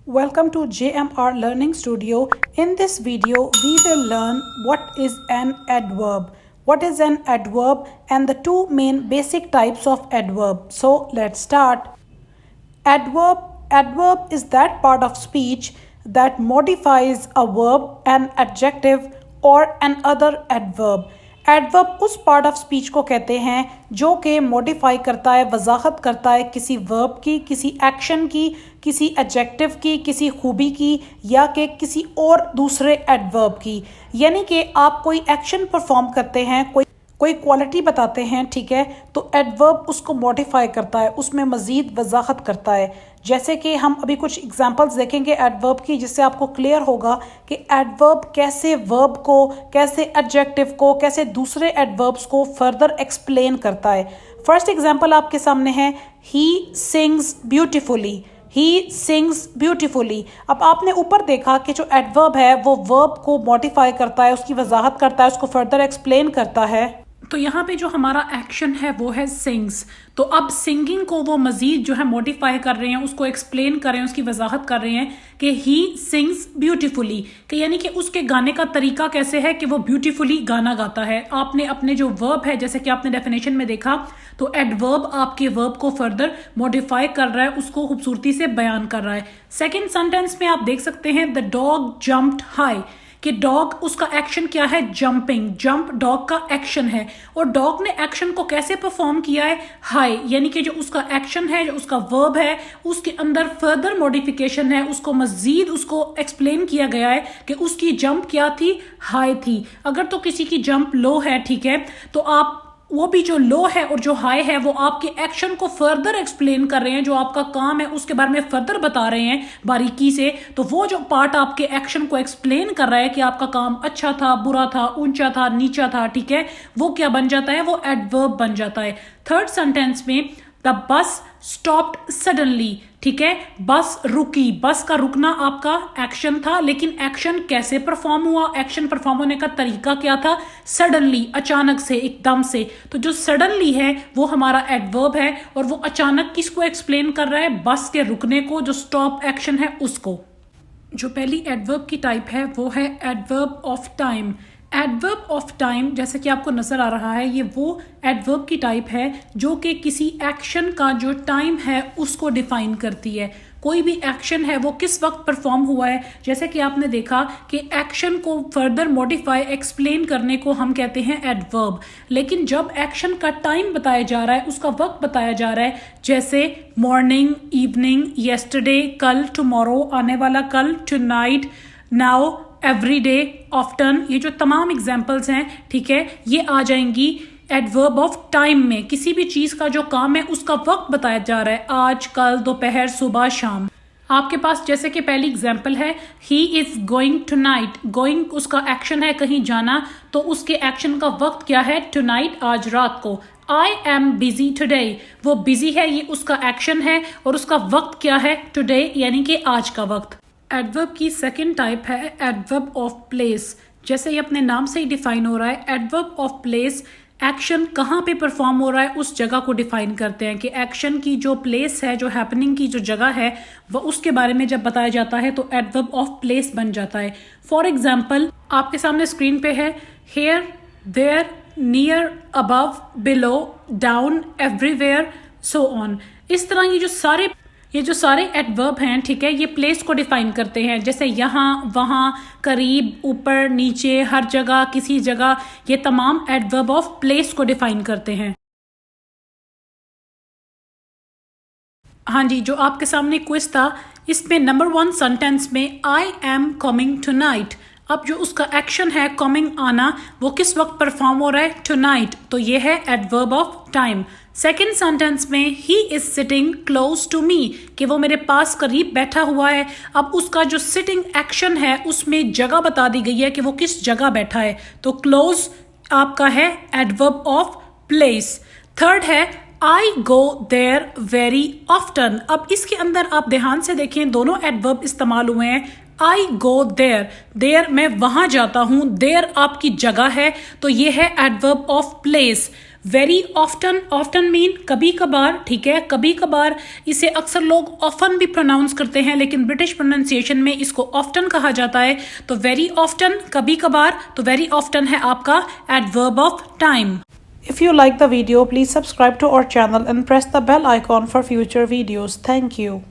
Welcome to JMR Learning Studio. In this video, we will learn what is an adverb. What is an adverb and the two main basic types of adverb. So let's start. Adverb is that part of speech that modifies a verb, an adjective or an other adverb. Adverb उस part of speech को कहते हैं जो कि modify करता है, वजाहत करता है किसी वर्ब की, किसी एक्शन की, किसी एडजेक्टिव की, किसी खूबी की या कि किसी और दूसरे एडवर्ब की। यानी कि आप कोई एक्शन परफॉर्म करते हैं, कोई क्वालिटी बताते हैं, ठीक है, तो एडवर्ब उसको मॉडिफाई करता है, उसमें मज़ीद वजाहत करता है। जैसे कि हम अभी कुछ एग्जांपल्स देखेंगे एडवर्ब की, जिससे आपको क्लियर होगा कि एडवर्ब कैसे वर्ब को, कैसे एडजेक्टिव को, कैसे दूसरे एडवर्ब्स को फर्दर एक्सप्लेन करता है। फर्स्ट एग्जांपल आपके सामने है, he sings beautifully. He sings beautifully. अब आपने ऊपर देखा कि जो एडवर्ब है वो वर्ब को मॉडिफाई करता है, उसकी वजाहत करता है, उसको फर्दर एक्सप्लेन करता है। तो यहाँ पे जो हमारा एक्शन है वो है सिंग्स। तो अब सिंगिंग को वो मजीद जो है मॉडिफाई कर रहे हैं, उसको एक्सप्लेन कर रहे हैं, उसकी वजाहत कर रहे हैं कि ही सिंग्स ब्यूटीफुली, कि यानी कि उसके गाने का तरीका कैसे है कि वो ब्यूटीफुली गाना गाता है। आपने अपने जो वर्ब है, जैसे कि आपने डेफिनेशन में देखा, तो एडवर्ब आपके वर्ब को फर्दर मॉडिफाई कर रहा है, उसको खूबसूरती से बयान कर रहा है। सेकेंड सेंटेंस में आप देख सकते हैं, द डॉग जम्प्ड हाई, कि डॉग उसका एक्शन क्या है, जंपिंग। जंप डॉग का एक्शन है और डॉग ने एक्शन को कैसे परफॉर्म किया है, हाई, यानी कि जो उसका एक्शन है, जो उसका वर्ब है, उसके अंदर फर्दर मॉडिफिकेशन है, उसको मजीद उसको एक्सप्लेन किया गया है कि उसकी जंप क्या थी, हाई थी। अगर तो किसी की जंप लो है, ठीक है, तो आप वो भी जो लो है और जो हाई है वो आपके एक्शन को फर्दर एक्सप्लेन कर रहे हैं, जो आपका काम है उसके बारे में फर्दर बता रहे हैं बारीकी से। तो वो जो पार्ट आपके एक्शन को एक्सप्लेन कर रहा है कि आपका काम अच्छा था, बुरा था, ऊंचा था, नीचा था, ठीक है, वो क्या बन जाता है, वो एडवर्ब बन जाता है। थर्ड सेंटेंस में, द बस स्टॉप्ड सडनली, ठीक है, बस रुकी। बस का रुकना आपका एक्शन था, लेकिन एक्शन कैसे परफॉर्म हुआ, एक्शन परफॉर्म होने का तरीका क्या था, सडनली, अचानक से, एकदम से। तो जो सडनली है वो हमारा एडवर्ब है और वो अचानक किसको एक्सप्लेन कर रहा है, बस के रुकने को, जो स्टॉप एक्शन है उसको। जो पहली एडवर्ब की टाइप है वो है adverb of time. Adverb of time, जैसे कि आपको नजर आ रहा है, ये वो एडवर्ब की टाइप है जो कि किसी एक्शन का जो टाइम है उसको डिफाइन करती है। कोई भी एक्शन है वो किस वक्त परफॉर्म हुआ है, जैसे कि आपने देखा कि एक्शन को फर्दर मॉडिफाई, एक्सप्लेन करने को हम कहते हैं एडवर्ब। लेकिन जब एक्शन का टाइम बताया जा रहा है, उसका वक्त बताया जा रहा है, जैसे मॉर्निंग, इवनिंग, येस्टरडे, कल, टुमारो, आने वाला कल, tonight, now, every day, often, ये जो तमाम एग्जाम्पल्स हैं, ठीक है, ये आ जाएंगी एडवर्ब ऑफ टाइम में। किसी भी चीज का जो काम है उसका वक्त बताया जा रहा है, आज, कल, दोपहर, सुबह, शाम। आपके पास जैसे कि पहली एग्जाम्पल है, he is going tonight. Going उसका एक्शन है, कहीं जाना, तो उसके एक्शन का वक्त क्या है, टुनाइट, आज रात को। आई एम बिजी टुडे, वो बिजी है, ये उसका एक्शन है और उसका वक्त क्या है, टुडे, यानी कि आज का वक्त। एडवर्ब की सेकेंड टाइप है एडवर्ब ऑफ प्लेस। जैसे ये अपने नाम से ही डिफाइन हो रहा है, एडवर्ब ऑफ प्लेस एक्शन कहाँ पे परफॉर्म हो रहा है उस जगह को डिफाइन करते हैं, कि एक्शन की जो प्लेस है, जो हैपनिंग की जो जगह है, वह उसके बारे में जब बताया जाता है तो एडवर्ब ऑफ प्लेस बन जाता है। फॉर एग्जाम्पल आपके सामने स्क्रीन पे है, here, there, near, above, below, down, everywhere, so on. इस तरह ये जो सारे एडवर्ब हैं, ठीक है, ये प्लेस को डिफाइन करते हैं, जैसे यहाँ, वहाँ, करीब, ऊपर, नीचे, हर जगह, किसी जगह, ये तमाम एडवर्ब ऑफ प्लेस को डिफाइन करते हैं। हाँ जी, जो आपके सामने क्विज था, इसमें नंबर 1 सेंटेंस में आई एम कमिंग टुनाइट। अब जो उसका एक्शन है, कमिंग, आना, वो किस वक्त परफॉर्म हो रहा है, टुनाइट, तो ये है adverb of time. Second sentence में, he is sitting close to me, कि वो मेरे पास करीब बैठा हुआ है। अब उसका जो सिटिंग एक्शन है उसमें जगह बता दी गई है कि वो किस जगह बैठा है, तो क्लोज आपका है एडवर्ब ऑफ प्लेस। थर्ड है, आई गो देयर वेरी ऑफ्टन। अब इसके अंदर आप ध्यान से देखें, दोनों एडवर्ब इस्तेमाल हुए हैं। आई गो देयर, देयर मैं वहां जाता हूं, देयर आपकी जगह है, तो ये है adverb of place. Very often, often mean कभी कभार, ठीक है, कभी कभार इसे अक्सर लोग ऑफन भी प्रोनाउंस करते हैं, लेकिन ब्रिटिश प्रोनाउंसिएशन में इसको ऑफ्टन कहा जाता है। तो वेरी ऑफ्टन कभी कभार, तो वेरी ऑफ्टन है आपका adverb of time. If you like the video, please subscribe to our channel and press the bell icon for future videos. Thank you.